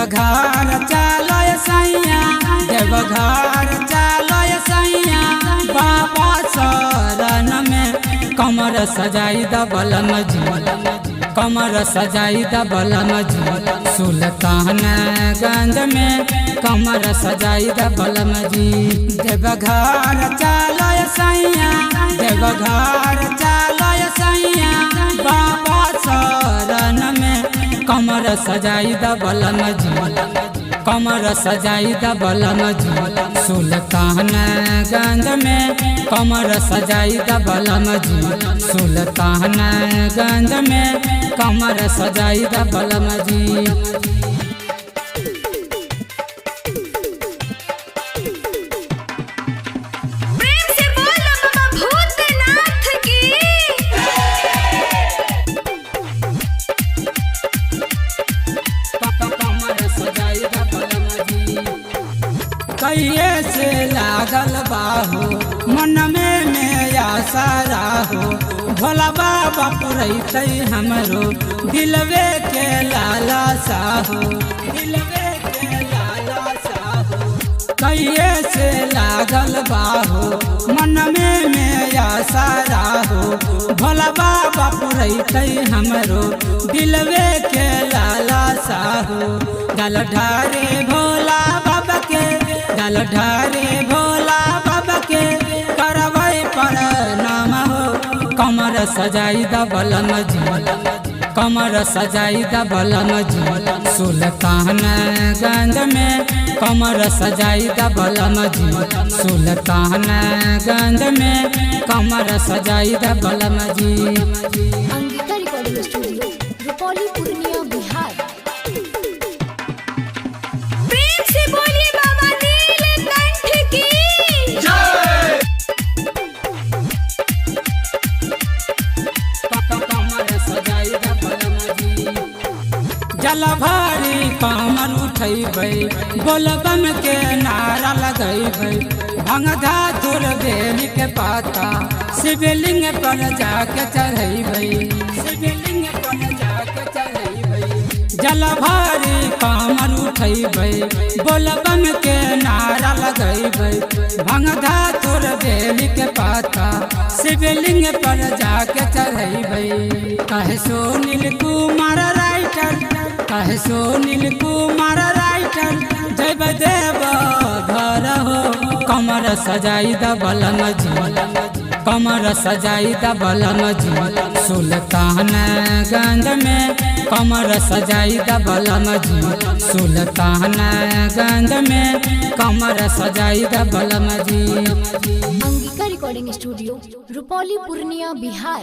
देवघर चलो सैया, देवघर चलो सैया, बाबा शरण में कमर सजाई दबलम जी, कमर सजाई दबलम जी, सुल्तानगंज में कमर सजाई दबलम जी। देवघर चलो सैया, देवघर चलो सैया, बाबा शरण में कमर सजाई दबलम जी, कमर सजाई दबलम जी, सुल्तानगंज में कमर सजाई दबलम जी, सुल्तानगंज में कमर सजाई दबलम जी। कहिए से लागल बाहो मन में आशा राहो, भोला बाबा पुरैते हमरो दिलवे के लाला साहो, दिलवे के लाला साहो। कहिए से लागल बाहो मन में आशा राहो, भोला बाबा पुरैते हमरो दिलवे के लाला साहो। गल ढारे भोला बाबा के, गल ढारे भोला बाबा के, करबै प्रणाम हो, कमर सजाई दबलम जी, कमर सजाई दबलम जी, सुल्तानगंज में कमर सजाई दबलम जी, सुल्तानगंज में कमर सजाई दबलम जी। Angika recording studio, Rupauli, Purnia, Bihar. जल भारी कमर उठैबै, बोलबम के नारा लगैबै, भंगधा धुर बेली के पाता शिवलिंग पर जाके चढ़ैबै, शिवलिंग पर जाके चढ़ैबै। जल भारी कमर उठैबै, बोलबम के नारा लगैबै, भंगधा धुर बेली के पाता शिवलिंग पर जाके चढ़ैबै। कहे सुनील कुमार राइटर, कहे सुनील कुमार राइटर, जब देव घर हो, कमर सजाई दबलम जी, कमर सजाई दबलम जी, सुल्तानगंज में कमर सजाई दबलम जी, सुल्तानगंज में कमर सजाई दबलम जी। Angika recording studio, Rupauli, Purnia, Bihar.